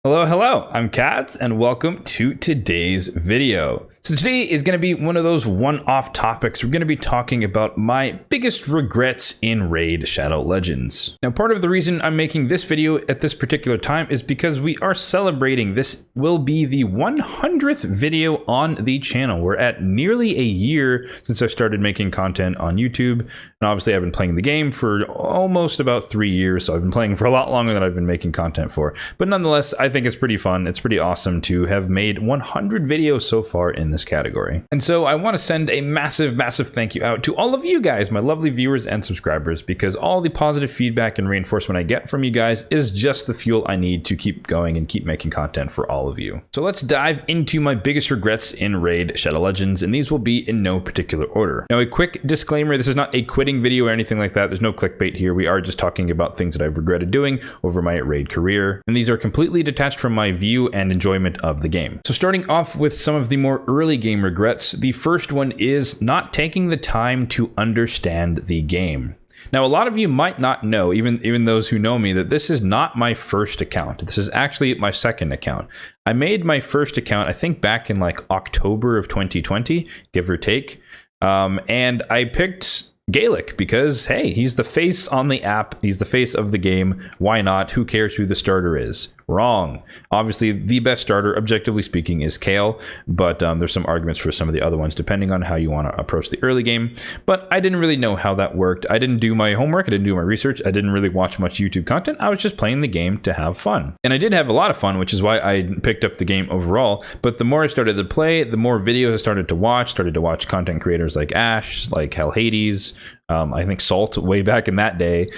Hello, I'm Kads and welcome to today's video. So today is going to be one of those one-off topics. We're going to be talking about my biggest regrets in Raid Shadow Legends. Now, part of the reason I'm making this video at this particular time is because we are celebrating. This will be the 100th video on the channel. We're at nearly a year since I started making content on YouTube. And obviously I've been playing the game for almost about 3 years. So I've been playing for a lot longer than I've been making content for. But nonetheless, I think it's pretty fun. It's pretty awesome to have made 100 videos so far in this category. And so I want to send a massive thank you out to all of you guys, my lovely viewers and subscribers, because all the positive feedback and reinforcement I get from you guys is just the fuel I need to keep going and keep making content for all of you. So let's dive into my biggest regrets in Raid Shadow Legends, and these will be in no particular order. Now, a quick disclaimer, this is not a quitting video or anything like that. There's no clickbait here. We are just talking about things that I've regretted doing over my Raid career, and these are completely detached from my view and enjoyment of the game. So starting off with some of the more early game regrets, the first one is not taking the time to understand the game. Now, a lot of you might not know, even those who know me, that this is not my first account. This is actually my second account. I made my first account, I think back in like October of 2020, give or take. And I picked Gaelic because, hey, he's the face on the app. He's the face of the game. Why not? Who cares who the starter is? Wrong. Obviously, the best starter, objectively speaking, is Kayle, but there's some arguments for some of the other ones depending on how you want to approach the early game. But I didn't really know how that worked. I didn't do my homework. I didn't do my research. I didn't really watch much YouTube content. I was just playing the game to have fun. And I did have a lot of fun, which is why I picked up the game overall. But the more I started to play, the more videos I started to watch content creators like Ash, like Hell Hades, I think Salt way back in that day,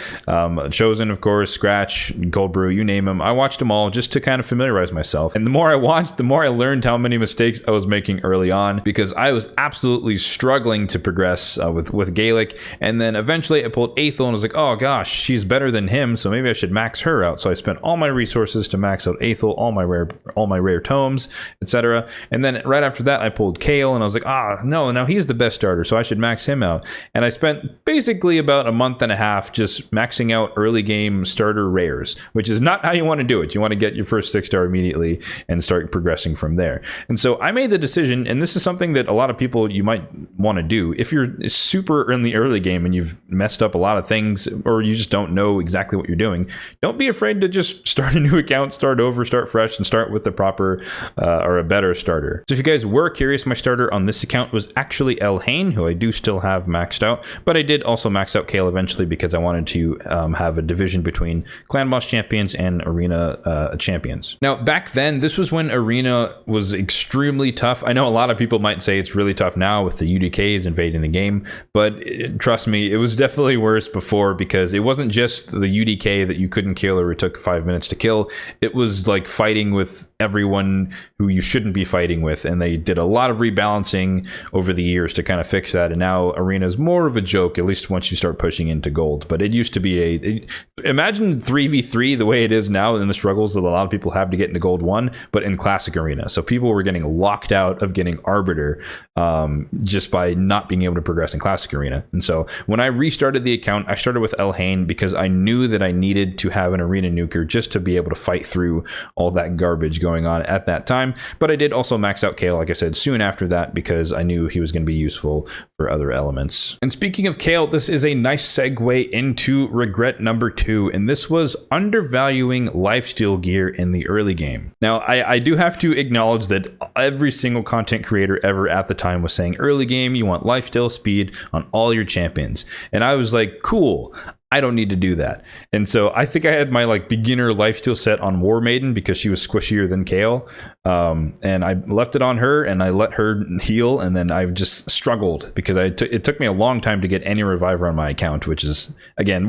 Chosen, of course, Scratch, Cold Brew, you name them. I watched them all just to kind of familiarize myself. And the more I watched, the more I learned how many mistakes I was making early on, because I was absolutely struggling to progress with Gaelic. And then eventually I pulled Aethel and was like, oh gosh, she's better than him, so maybe I should max her out. So I spent all my resources to max out Aethel, all my rare tomes, etc. And then right after that, I pulled Kayle and I was like, no, now he's the best starter, so I should max him out. And I spent basically about a month and a half just maxing out early game starter rares, which is not how you want to do it. You want to get your first 6-star immediately and start progressing from there. And so I made the decision, and this is something that a lot of people you might want to do if you're super in the early game and you've messed up a lot of things, or you just don't know exactly what you're doing. Don't be afraid to just start a new account, start over, start fresh, and start with the proper or a better starter. So if you guys were curious, my starter on this account was actually Elhain, who I do still have maxed out, but I did also max out Kayle eventually because I wanted to have a division between Clan Boss champions and Arena champions. Now, back then, this was when Arena was extremely tough. I know a lot of people might say it's really tough now with the UDKs invading the game, but trust me, it was definitely worse before, because it wasn't just the UDK that you couldn't kill or it took 5 minutes to kill. It was like fighting with everyone who you shouldn't be fighting with, and they did a lot of rebalancing over the years to kind of fix that, and now Arena is more of a joke, at least once you start pushing into gold. But it used to be imagine 3v3 the way it is now, and the struggles that a lot of people have to get into gold 1, but in classic Arena. So people were getting locked out of getting Arbiter just by not being able to progress in classic Arena. And so when I restarted the account, I started with Elhain because I knew that I needed to have an Arena nuker just to be able to fight through all that garbage going on at that time. But I did also max out Kayle, like I said, soon after that, because I knew he was going to be useful for other elements. And speaking of Kayle, this is a nice segue into regret number 2, and this was undervaluing lifesteal gear in the early game. Now, I do have to acknowledge that every single content creator ever at the time was saying early game, you want lifesteal speed on all your champions. And I was like, cool, I don't need to do that. And so I think I had my like beginner lifesteal set on War Maiden because she was squishier than Kayle. And I left it on her and I let her heal. And then I've just struggled because it took me a long time to get any reviver on my account, which is, again,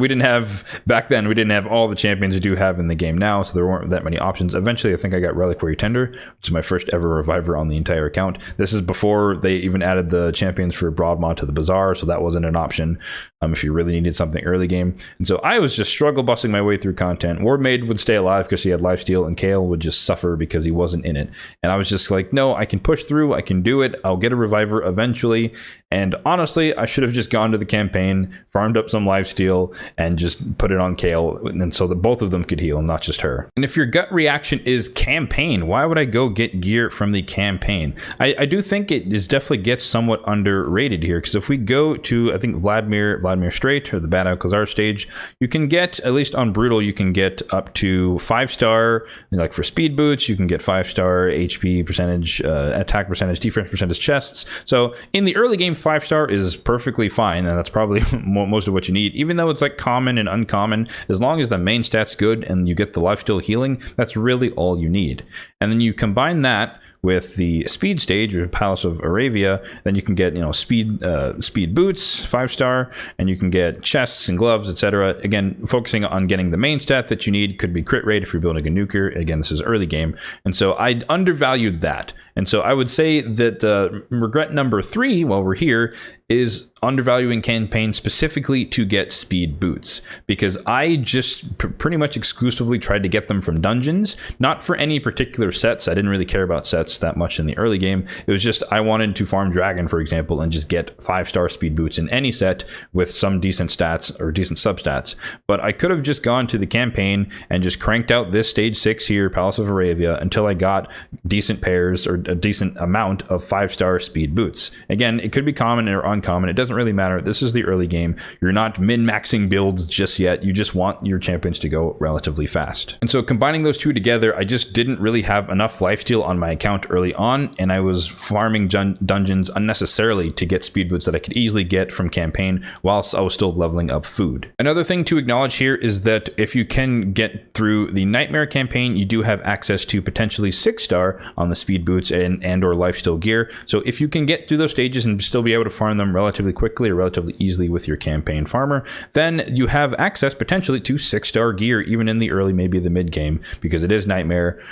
back then we didn't have all the champions you do have in the game now. So there weren't that many options. Eventually, I think I got Reliquary Tender, which is my first ever reviver on the entire account. This is before they even added the champions for Broadmaw to the Bazaar. So that wasn't an option if you really needed something early game. game. And so I was just struggle busting my way through content. Wardmaid would stay alive because she had Lifesteal, and Kale would just suffer because he wasn't in it. And I was just like, no, I can push through. I can do it. I'll get a reviver eventually. And honestly, I should have just gone to the campaign, farmed up some Lifesteal, and just put it on Kale, and so that both of them could heal, not just her. And if your gut reaction is campaign, why would I go get gear from the campaign? I do think it is definitely gets somewhat underrated here, because if we go to, I think, Vladimir Strait, or the Bad Alcazar stage, you can get, at least on Brutal, you can get up to 5-star, like for speed boots, you can get 5-star HP percentage, attack percentage, defense percentage chests. So in the early game, 5-star is perfectly fine, and that's probably most of what you need. Even though it's like common and uncommon, as long as the main stat's good and you get the lifesteal healing, that's really all you need. And then you combine that with the speed stage, or Palace of Aravia, then you can get, speed boots, 5-star, and you can get chests and gloves, etc. Again, focusing on getting the main stat that you need. Could be crit rate if you're building a nuker. Again, this is early game, and so I undervalued that. And so I would say that regret number 3, while we're here, is undervaluing campaign specifically to get speed boots, because I just pretty much exclusively tried to get them from dungeons, not for any particular sets. I didn't really care about sets that much in the early game. It was just I wanted to farm dragon, for example, and just get 5-star speed boots in any set with some decent stats or decent substats. But I could have just gone to the campaign and just cranked out this stage 6 here, Palace of Aravia, until I got decent pairs or a decent amount of 5-star speed boots. Again, it could be common or uncommon. It doesn't really matter. This is the early game. You're not min-maxing builds just yet. You just want your champions to go relatively fast. And so combining those two together, I just didn't really have enough lifesteal on my account early on, and I was farming dungeons unnecessarily to get speed boots that I could easily get from campaign whilst I was still leveling up food. Another thing to acknowledge here is that if you can get through the Nightmare campaign, you do have access to potentially 6-star on the speed boots and or lifesteal gear. So if you can get through those stages and still be able to farm them relatively quickly or relatively easily with your campaign farmer, then you have access potentially to 6-star gear even in the early, maybe the mid game, because it is Nightmare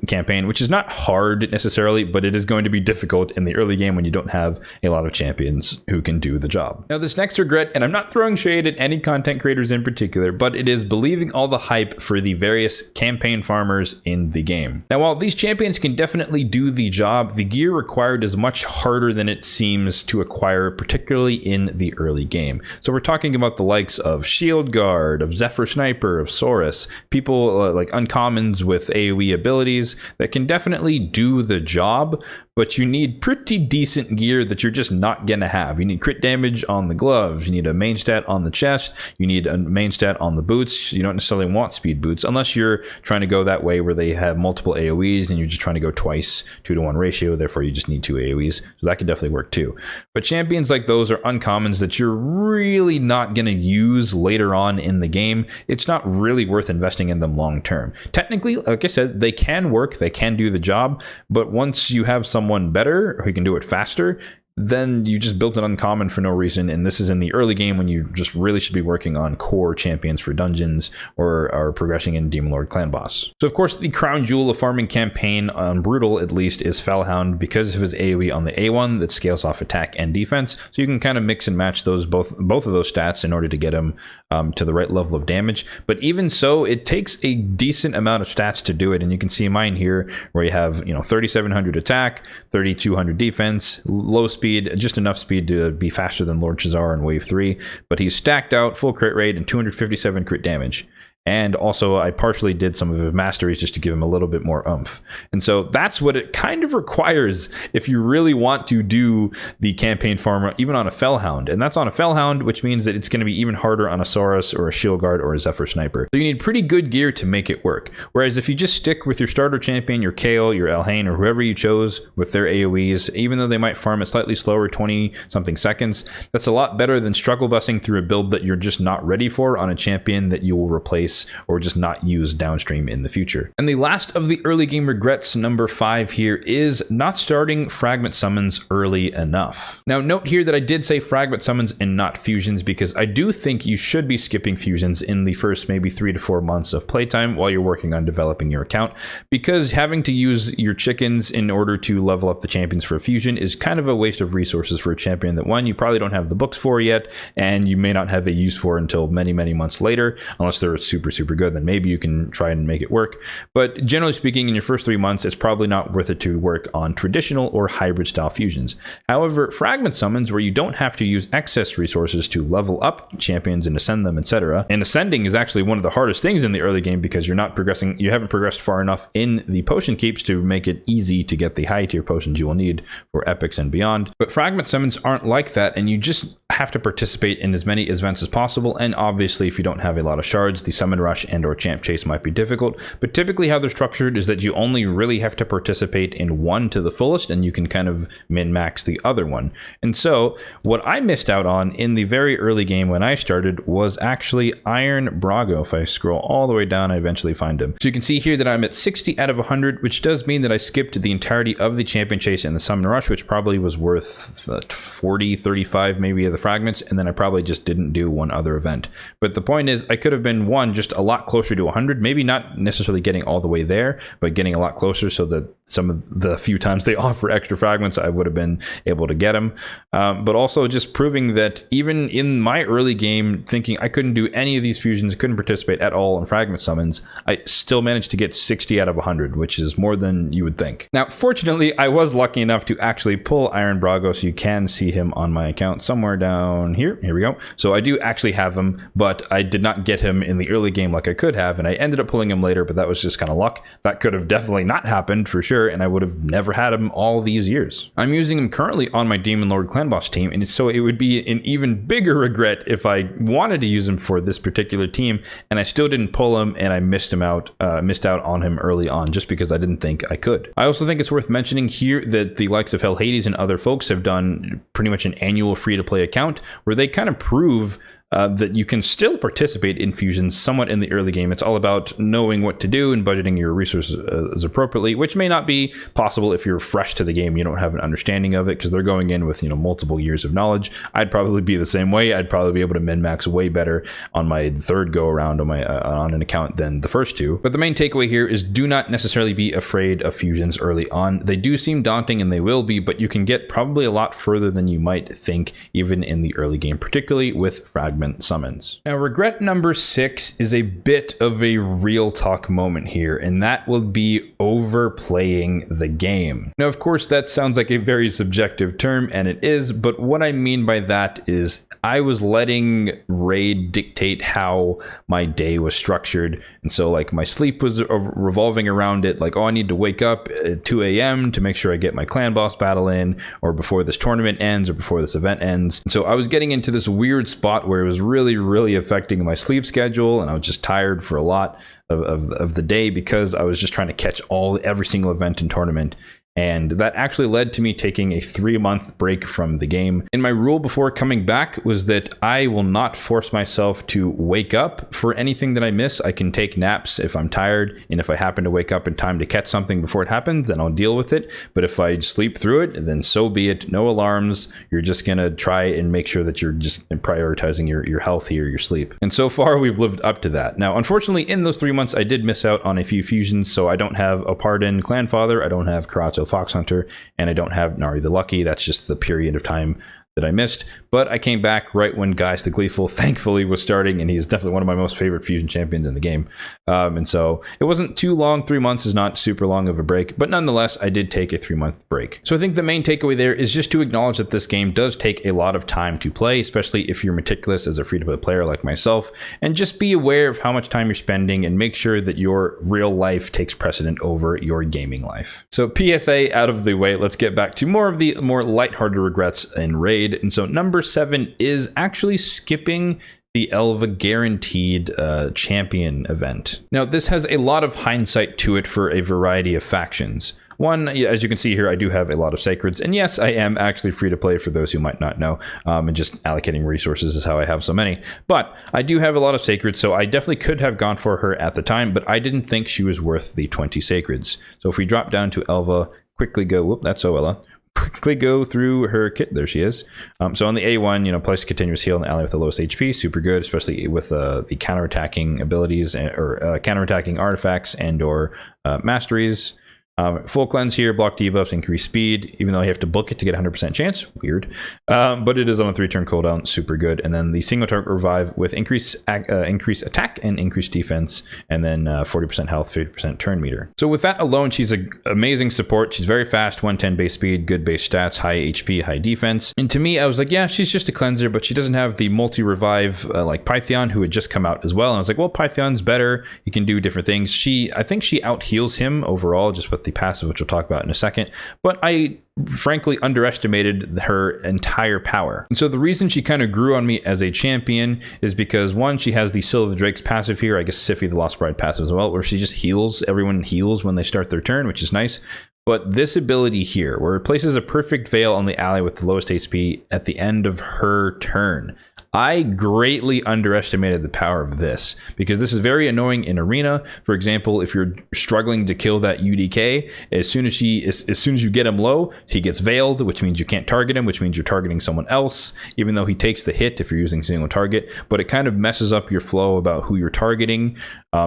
campaign, which is not hard necessarily, but it is going to be difficult in the early game when you don't have a lot of champions who can do the job. Now, this next regret, and I'm not throwing shade at any content creators in particular, but it is believing all the hype for the various campaign farmers in the game. Now, while these champions can definitely do the job, the gear required is much harder than it seems to acquire, particularly in the early game. So we're talking about the likes of Shield Guard, of Zephyr Sniper, of Saurus, people like uncommons with AoE abilities that can definitely do the job, but you need pretty decent gear that you're just not gonna have. You need crit damage on the gloves, you need a main stat on the chest, you need a main stat on the boots. You don't necessarily want speed boots unless you're trying to go that way where they have multiple AoEs and you're just trying to go twice 2-to-1 ratio, therefore you just need 2 AoEs. So that could definitely work too. But champions like those are uncommons that you're really not gonna use later on in the game. It's not really worth investing in them long term. Technically, like I said, they can work, they can do the job, but once you have someone better who can do it faster, then you just built an uncommon for no reason. And this is in the early game when you just really should be working on core champions for dungeons or are progressing in Demon Lord Clan Boss. So of course, the crown jewel of farming campaign on Brutal at least is Fellhound, because of his AoE on the A1 that scales off attack and defense. So you can kind of mix and match those both of those stats in order to get him to the right level of damage. But even so, it takes a decent amount of stats to do it. And you can see mine here where you have 3,700 attack, 3,200 defense, low speed, just enough speed to be faster than Lord Chazar in Wave 3, but he's stacked out, full crit rate, and 257 crit damage. And also, I partially did some of his masteries just to give him a little bit more oomph. And so that's what it kind of requires if you really want to do the campaign farmer, even on a Fellhound. And that's on a Fellhound, which means that it's going to be even harder on a Saurus or a Shield Guard or a Zephyr Sniper. So you need pretty good gear to make it work. Whereas if you just stick with your starter champion, your Kale, your Elhain, or whoever you chose with their AoEs, even though they might farm it slightly slower, 20-something seconds, that's a lot better than struggle busing through a build that you're just not ready for on a champion that you will replace miss or just not use downstream in the future. And the last of the early game regrets, number 5 here, is not starting fragment summons early enough. Now note here that I did say fragment summons and not fusions, because I do think you should be skipping fusions in the first maybe 3 to 4 months of playtime while you're working on developing your account, because having to use your chickens in order to level up the champions for a fusion is kind of a waste of resources for a champion that, one, you probably don't have the books for yet, and you may not have a use for until many months later, unless they're super good. Then maybe you can try and make it work. But generally speaking, in your first 3 months, it's probably not worth it to work on traditional or hybrid style fusions. However, fragment summons, where you don't have to use excess resources to level up champions and ascend them, etc. And ascending is actually one of the hardest things in the early game, because you haven't progressed far enough in the potion keeps to make it easy to get the high tier potions you will need for epics and beyond. But fragment summons aren't like that, and you just have to participate in as many events as possible. And obviously, if you don't have a lot of shards, the summon rush and or champ chase might be difficult. But typically how they're structured is that you only really have to participate in one to the fullest, and you can kind of min-max the other one. And so what I missed out on in the very early game when I started was actually Iron Brago. If I scroll all the way down, I eventually find him. So you can see here that I'm at 60 out of 100, which does mean that I skipped the entirety of the champion chase and the summon rush, which probably was worth 40, 35 maybe of the fragments, and then I probably just didn't do one other event. But the point is, I could have been, one, just a lot closer to 100, maybe not necessarily getting all the way there, but getting a lot closer, so that some of the few times they offer extra fragments, I would have been able to get them. But also just proving that even in my early game, thinking I couldn't do any of these fusions, couldn't participate at all in fragment summons, I still managed to get 60 out of 100, which is more than you would think. Now, fortunately, I was lucky enough to actually pull Iron Brago, so you can see him on my account somewhere down here. Here we go. So I do actually have him, but I did not get him in the early game like I could have, and I ended up pulling him later, but that was just kind of luck. That could have definitely not happened for sure, and I would have never had him all these years. I'm using him currently on my Demon Lord Clan Boss team, and so it would be an even bigger regret if I wanted to use him for this particular team, and I still didn't pull him, and I missed out on him early on just because I didn't think I could. I also think it's worth mentioning here that the likes of Hell Hades and other folks have done pretty much an annual free-to-play account where they kind of prove that you can still participate in fusions somewhat in the early game. It's all about knowing what to do and budgeting your resources appropriately, which may not be possible if you're fresh to the game. You don't have an understanding of it, because they're going in with, multiple years of knowledge. I'd probably be the same way. I'd probably be able to min-max way better on my third go around on an account than the first two. But the main takeaway here is, do not necessarily be afraid of fusions early on. They do seem daunting, and they will be, but you can get probably a lot further than you might think, even in the early game, particularly with Fragment summons. Now, regret number 6 is a bit of a real talk moment here, and that will be overplaying the game. Now, of course, that sounds like a very subjective term, and it is, but what I mean by that is I was letting raid dictate how my day was structured, and so like my sleep was revolving around it, like, oh, I need to wake up at 2 a.m. to make sure I get my clan boss battle in, or before this tournament ends, or before this event ends. And so I was getting into this weird spot where it was really affecting my sleep schedule, and I was just tired for a lot of the day because I was just trying to catch every single event and tournament. And that actually led to me taking a 3-month break from the game. And my rule before coming back was that I will not force myself to wake up for anything that I miss. I can take naps if I'm tired, and if I happen to wake up in time to catch something before it happens, then I'll deal with it. But if I sleep through it, then so be it. No alarms. You're just gonna try and make sure that you're just prioritizing your health here, your sleep. And so far, we've lived up to that. Now, unfortunately, in those 3 months, I did miss out on a few fusions, so I don't have a Pardon Clanfather, I don't have Karatzo Fox Hunter, and I don't have Nari the Lucky. That's just the period of time that I missed. But I came back right when Gaius the Gleeful thankfully was starting, and he's definitely one of my most favorite fusion champions in the game. And so it wasn't too long. 3 months is not super long of a break, but nonetheless, I did take a 3-month break. So I think the main takeaway there is just to acknowledge that this game does take a lot of time to play, especially if you're meticulous as a free-to-play player like myself, and just be aware of how much time you're spending and make sure that your real life takes precedent over your gaming life. So PSA out of the way, let's get back to more of the more lighthearted regrets in Raid. And so number 7 is actually skipping the Elva guaranteed champion event. Now, this has a lot of hindsight to it for a variety of factions. One, as you can see here, I do have a lot of sacreds, and yes, I am actually free to play for those who might not know, and just allocating resources is how I have so many. But I do have a lot of sacreds, so I definitely could have gone for her at the time, but I didn't think she was worth the 20 sacreds. So if we drop down to Elva, quickly go, whoop, that's Oella. Quickly go through her kit. There she is. So on the A1, place continuous heal on the ally with the lowest HP, super good, especially with the counterattacking abilities or counterattacking artifacts and or masteries. Full cleanse here, block debuffs, increase speed, even though you have to book it to get 100% chance. Weird. But it is on a 3-turn cooldown, super good. And then the single target revive with increase attack and increased defense, and then 40% health, 50% turn meter. So with that alone, she's an amazing support. She's very fast, 110 base speed, good base stats, high HP, high defense. And to me, I was like, yeah, she's just a cleanser, but she doesn't have the multi-revive like Pytheon, who had just come out as well. And I was like, well, Pythion's better. You can do different things. I think she out heals him overall, just with the passive, which we'll talk about in a second, but I frankly underestimated her entire power. And so the reason she kind of grew on me as a champion is because, one, she has the Seal of the Drake's passive here, I guess Siphi the Lost Bride passive as well, where she just heals, everyone heals when they start their turn, which is nice. But this ability here, where it places a perfect veil on the ally with the lowest HP at the end of her turn, I greatly underestimated the power of this, because this is very annoying in arena. For example, if you're struggling to kill that UDK, as soon as you get him low, he gets veiled, which means you can't target him, which means you're targeting someone else, even though he takes the hit if you're using single target. But it kind of messes up your flow about who you're targeting.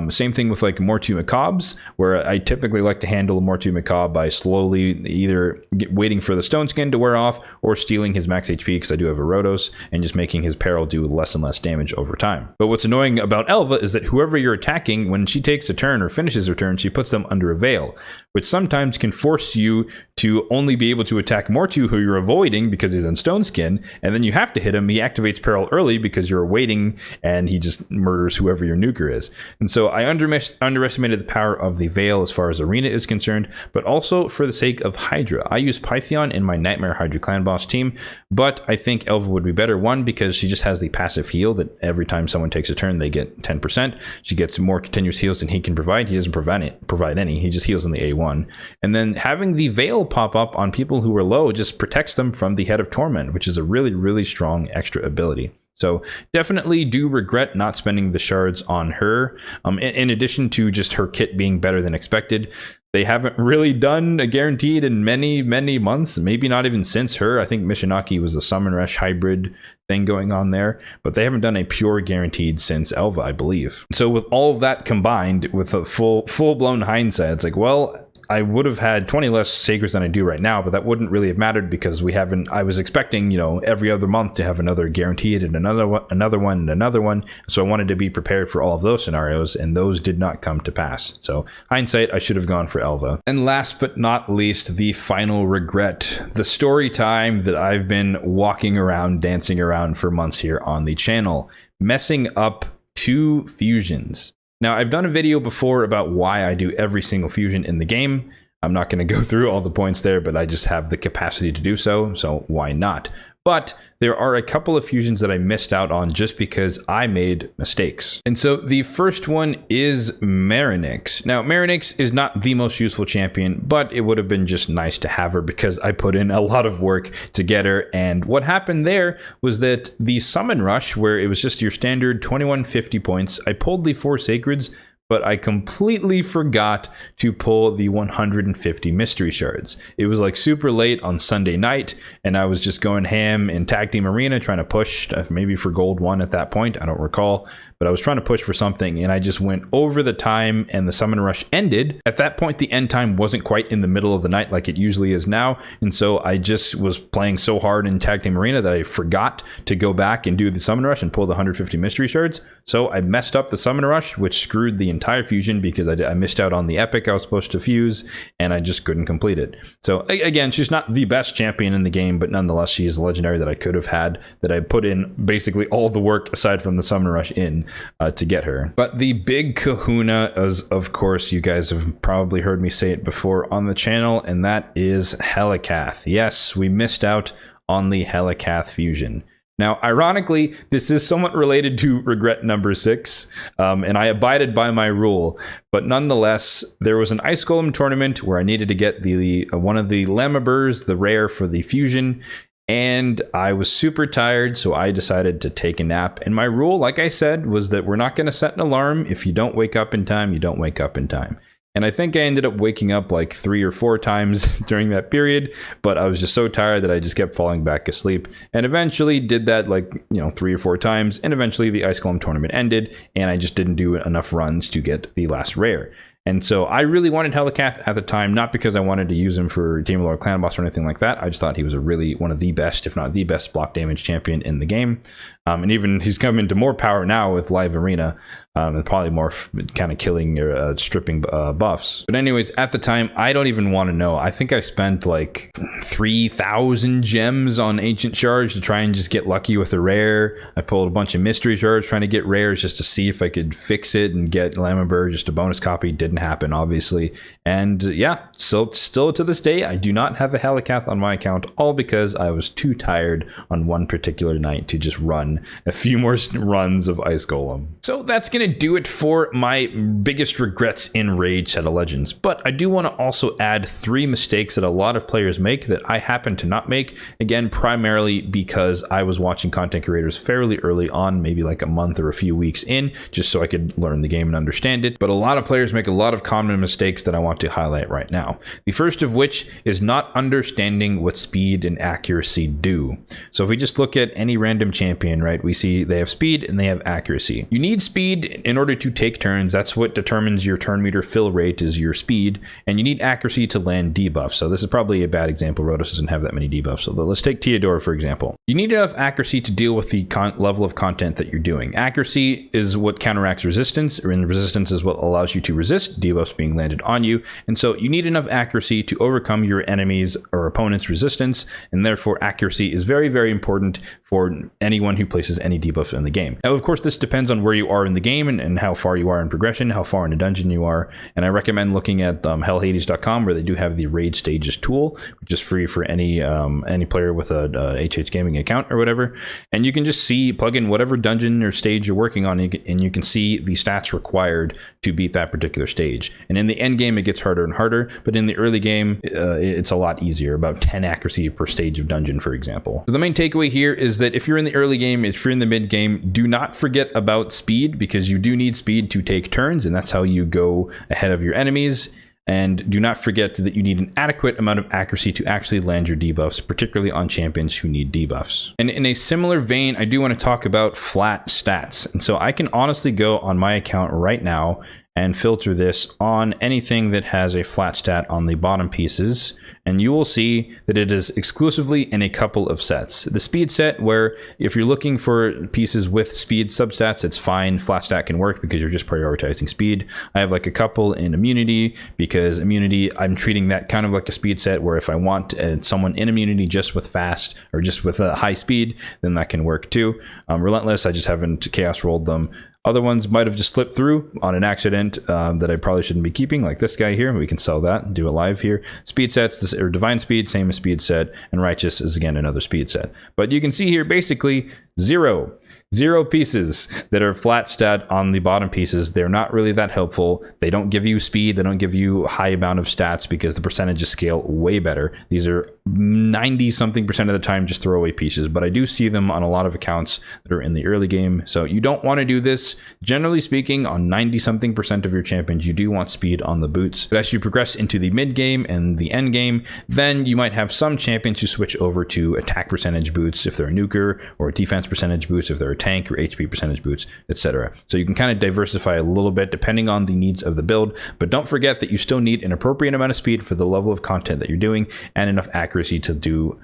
Same thing with like Mortu Macabres, where I typically like to handle Mortu Macabre by slowly either waiting for the stone skin to wear off or stealing his max HP, because I do have a Rotos, and just making his peril do less and less damage over time. But what's annoying about Elva is that whoever you're attacking, when she takes a turn or finishes her turn, she puts them under a veil, which sometimes can force you to only be able to attack Mortu, who you're avoiding because he's in stone skin, and then you have to hit him. He activates peril early because you're waiting, and he just murders whoever your nuker is. And so I underestimated the power of the veil as far as arena is concerned, but also for the sake of Hydra. I use Pytheon in my Nightmare Hydra clan boss team, but I think Elva would be better. One, because she just has the passive heal that every time someone takes a turn, they get 10%. She gets more continuous heals than he can provide. He doesn't provide any. He just heals in the A1. And then having the veil pop up on people who are low just protects them from the Head of Torment, which is a really, really strong extra ability. So definitely do regret not spending the shards on her. In addition to just her kit being better than expected, they haven't really done a guaranteed in many, many months, maybe not even since her. I think Mishinaki was a Summon Rush hybrid thing going on there, but they haven't done a pure guaranteed since Elva, I believe. So with all of that combined, with a full-blown hindsight, it's like, well, I would have had 20 less sacreds than I do right now, but that wouldn't really have mattered because I was expecting, every other month to have another guaranteed and another one and another one. So I wanted to be prepared for all of those scenarios, and those did not come to pass. So hindsight, I should have gone for Elva. And last but not least, the final regret, the story time that I've been walking around, dancing around for months here on the channel, messing up 2 fusions. Now, I've done a video before about why I do every single fusion in the game. I'm not going to go through all the points there, but I just have the capacity to do so, so why not? But there are a couple of fusions that I missed out on just because I made mistakes. And so the first one is Marinix. Now, Marinix is not the most useful champion, but it would have been just nice to have her because I put in a lot of work to get her. And what happened there was that the Summon Rush, where it was just your standard 2150 points, I pulled the 4 Sacreds, but I completely forgot to pull the 150 mystery shards. It was like super late on Sunday night, and I was just going ham in Tag Team Arena trying to push, maybe for Gold 1 at that point, I don't recall, but I was trying to push for something, and I just went over the time, and the Summon Rush ended. At that point, the end time wasn't quite in the middle of the night like it usually is now, and so I just was playing so hard in Tag Team Arena that I forgot to go back and do the Summon Rush and pull the 150 mystery shards, so I messed up the Summon Rush, which screwed the entire fusion because I missed out on the epic I was supposed to fuse, and I just couldn't complete it. So again, she's not the best champion in the game, but nonetheless, she is a legendary that I could have had, that I put in basically all the work aside from the Summon Rush in to get her. But the big kahuna is, of course, you guys have probably heard me say it before on the channel, and that is Helikath. Yes, we missed out on the Helikath fusion. Now, ironically, this is somewhat related to regret number 6, and I abided by my rule. But nonetheless, there was an Ice Golem tournament where I needed to get the one of the Lamaburs, the rare for the fusion, and I was super tired, so I decided to take a nap. And my rule, like I said, was that we're not going to set an alarm. If you don't wake up in time, you don't wake up in time. And I think I ended up waking up like 3 or 4 times during that period, but I was just so tired that I just kept falling back asleep, and eventually did that like, 3 or 4 times, and eventually the Ice Golem tournament ended, and I just didn't do enough runs to get the last rare. And so I really wanted Helikath at the time, not because I wanted to use him for Demon Lord Clan Boss or anything like that. I just thought he was one of the best, if not the best, block damage champion in the game. And even he's come into more power now with Live Arena, and probably more kind of killing or stripping buffs. But anyways, at the time, I don't even want to know. I think I spent like 3,000 gems on Ancient Shards to try and just get lucky with a rare. I pulled a bunch of Mystery Shards trying to get rares just to see if I could fix it and get Lamabur, just a bonus copy. Didn't happen, obviously. And yeah, so still to this day, I do not have a Helikath on my account, all because I was too tired on one particular night to just run a few more runs of Ice Golem. So that's going to do it for my biggest regrets in Raid Shadow Legends. But I do want to also add 3 mistakes that a lot of players make that I happen to not make. Again, primarily because I was watching content creators fairly early on, maybe like a month or a few weeks in, just so I could learn the game and understand it. But a lot of players make a lot of common mistakes that I want to highlight right now. The first of which is not understanding what speed and accuracy do. So if we just look at any random champion, right, we see they have speed and they have accuracy. You need speed in order to take turns. That's what determines your turn meter fill rate, is your speed, and you need accuracy to land debuffs. So this is probably a bad example. Rotos doesn't have that many debuffs. So let's take Theodora, for example. You need enough accuracy to deal with the level of content that you're doing. Accuracy is what counteracts resistance, or in resistance is what allows you to resist debuffs being landed on you. And so you need enough accuracy to overcome your enemies or opponent's resistance, and therefore accuracy is very, very important for anyone who places any debuffs in the game. Now, of course, this depends on where you are in the game and how far you are in progression, how far in a dungeon you are. And I recommend looking at hellhades.com, where they do have the raid stages tool, which is free for any player with a HH Gaming account or whatever. And you can just plug in whatever dungeon or stage you're working on, and you can see the stats required to beat that particular stage. And in the end game, it gets harder and harder, but in the early game, it's a lot easier, about 10 accuracy per stage of dungeon, for example. So the main takeaway here is that if you're in the early game, if you're in the mid game, do not forget about speed, because you do need speed to take turns, and that's how you go ahead of your enemies. And do not forget that you need an adequate amount of accuracy to actually land your debuffs, particularly on champions who need debuffs. And in a similar vein, I do want to talk about flat stats. And so I can honestly go on my account right now and filter this on anything that has a flat stat on the bottom pieces, and you will see that it is exclusively in a couple of sets. The speed set, where if you're looking for pieces with speed substats, it's fine. Flat stat can work because you're just prioritizing speed. I have like a couple in immunity, because immunity, I'm treating that kind of like a speed set, where if I want someone in immunity just with fast or just with a high speed, then that can work too. Relentless, I just haven't chaos rolled them. Other ones might have just slipped through on an accident that I probably shouldn't be keeping, like this guy here. We can sell that and do it live here. Speed sets, or divine speed, same as speed set, and righteous is again another speed set. But you can see here basically zero pieces that are flat stat on the bottom pieces. They're not really that helpful. They don't give you speed. They don't give you a high amount of stats, because the percentages scale way better. These are 90-something% of the time just throwaway pieces, but I do see them on a lot of accounts that are in the early game. So you don't want to do this. Generally speaking, on 90-something% of your champions, you do want speed on the boots. But as you progress into the mid game and the end game, then you might have some champions who switch over to attack percentage boots if they're a nuker, or defense percentage boots if they're a tank, or HP percentage boots, etc. So you can kind of diversify a little bit depending on the needs of the build, but don't forget that you still need an appropriate amount of speed for the level of content that you're doing, and enough accuracy to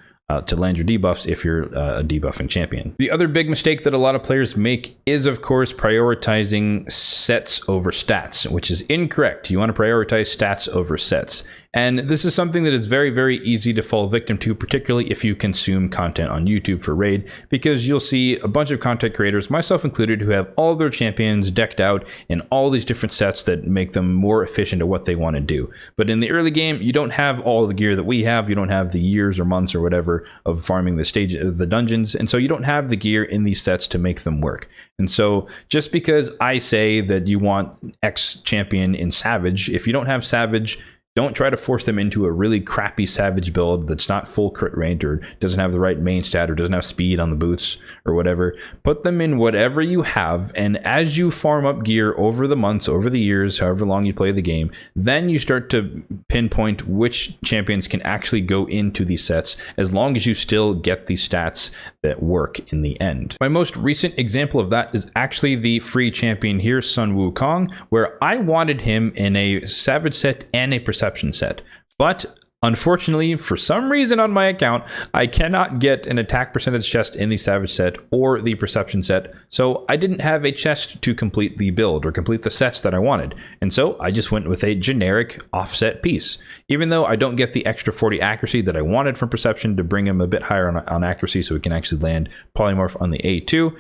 land your debuffs if you're a debuffing champion. The other big mistake that a lot of players make is, of course, prioritizing sets over stats, which is incorrect. You want to prioritize stats over sets. And this is something that is very, very easy to fall victim to, particularly if you consume content on YouTube for Raid, because you'll see a bunch of content creators, myself included, who have all their champions decked out in all these different sets that make them more efficient at what they want to do. But in the early game, you don't have all the gear that we have. You don't have the years or months or whatever of farming the dungeons. And so you don't have the gear in these sets to make them work. And so just because I say that you want X champion in Savage, if you don't have Savage, don't try to force them into a really crappy Savage build that's not full crit rate or doesn't have the right main stat or doesn't have speed on the boots or whatever. Put them in whatever you have, and as you farm up gear over the months, over the years, however long you play the game, then you start to pinpoint which champions can actually go into these sets, as long as you still get the stats that work in the end. My most recent example of that is actually the free champion here, Sun Wukong, where I wanted him in a Savage set and a Perception set, but unfortunately, for some reason on my account, I cannot get an attack percentage chest in the Savage set or the Perception set, so I didn't have a chest to complete the build or complete the sets that I wanted, and so I just went with a generic offset piece. Even though I don't get the extra 40 accuracy that I wanted from Perception to bring him a bit higher on accuracy so we can actually land Polymorph on the A2,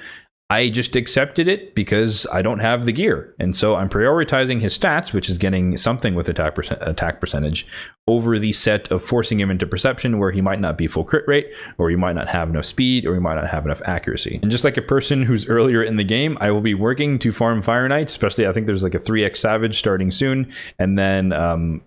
I just accepted it because I don't have the gear. And so I'm prioritizing his stats, which is getting something with attack percentage, over the set of forcing him into Perception, where he might not be full crit rate, or he might not have enough speed, or he might not have enough accuracy. And just like a person who's earlier in the game, I will be working to farm Fire Knight, especially I think there's like a 3x Savage starting soon. And then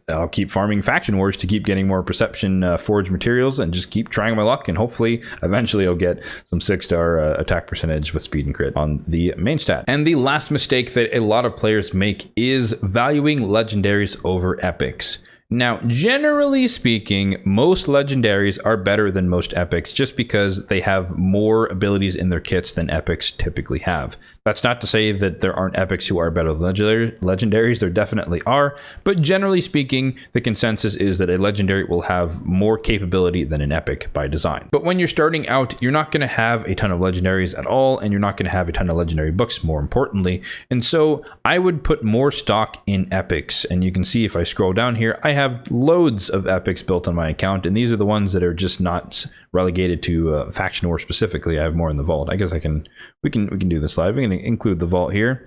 I'll keep farming Faction Wars to keep getting more Perception forged materials and just keep trying my luck. And hopefully, eventually I'll get some 6-star attack percentage with speed and crit on the main stat. And the last mistake that a lot of players make is valuing legendaries over epics. Now, generally speaking, most legendaries are better than most epics just because they have more abilities in their kits than epics typically have. That's not to say that there aren't epics who are better than legendaries. There definitely are, but generally speaking, the consensus is that a legendary will have more capability than an epic by design. But when you're starting out, you're not going to have a ton of legendaries at all, and you're not going to have a ton of legendary books, more importantly. And so I would put more stock in epics, and you can see if I scroll down here, I have loads of epics built on my account, and these are the ones that are just not relegated to Faction War specifically. I have more in the vault. I guess we can do this live. We can include the vault here,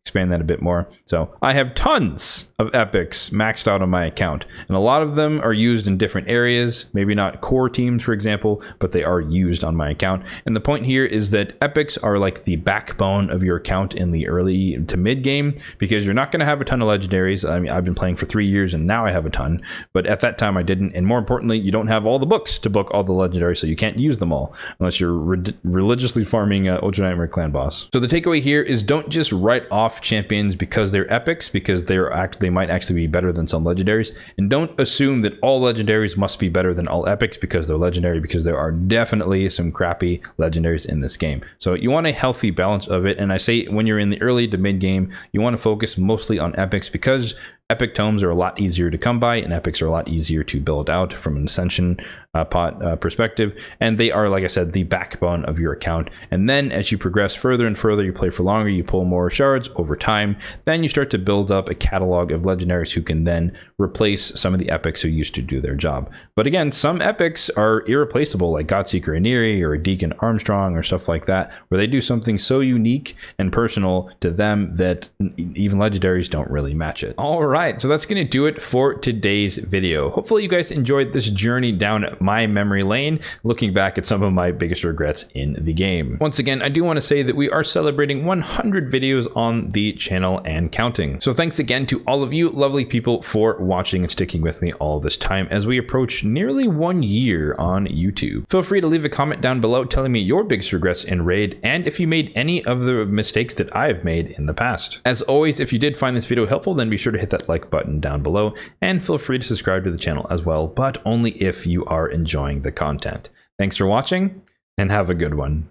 expand that a bit more. So I have tons of epics maxed out on my account, and a lot of them are used in different areas, maybe not core teams, for example, but they are used on my account. And the point here is that epics are like the backbone of your account in the early to mid game, because you're not going to have a ton of legendaries. I mean, I've been playing for 3 years and now I have a ton, but at that time I didn't. And more importantly, you don't have all the books to book all the legendaries, so you can't use them all unless you're religiously farming Ultra Nightmare Clan Boss. So the takeaway here is don't just write off champions because they're epics, because they might actually be better than some legendaries, and don't assume that all legendaries must be better than all epics because they're legendary, because there are definitely some crappy legendaries in this game. So you want a healthy balance of it, and I say when you're in the early to mid game, you want to focus mostly on epics, because epic tomes are a lot easier to come by, and epics are a lot easier to build out from an ascension pot perspective, and they are, like I said, the backbone of your account. And then as you progress further and further, you play for longer, you pull more shards over time, then you start to build up a catalog of legendaries who can then replace some of the epics who used to do their job. But again, some epics are irreplaceable, like Godseeker Aniri or a Deacon Armstrong or stuff like that, where they do something so unique and personal to them that even legendaries don't really match it. All right, so that's going to do it for today's video. Hopefully you guys enjoyed this journey down my memory lane, looking back at some of my biggest regrets in the game. Once again, I do want to say that we are celebrating 100 videos on the channel and counting. So thanks again to all of you lovely people for watching and sticking with me all this time as we approach nearly 1 year on YouTube. Feel free to leave a comment down below telling me your biggest regrets in Raid, and if you made any of the mistakes that I've made in the past. As always, if you did find this video helpful, then be sure to hit that like button down below, and feel free to subscribe to the channel as well, but only if you are enjoying the content. Thanks for watching, and have a good one.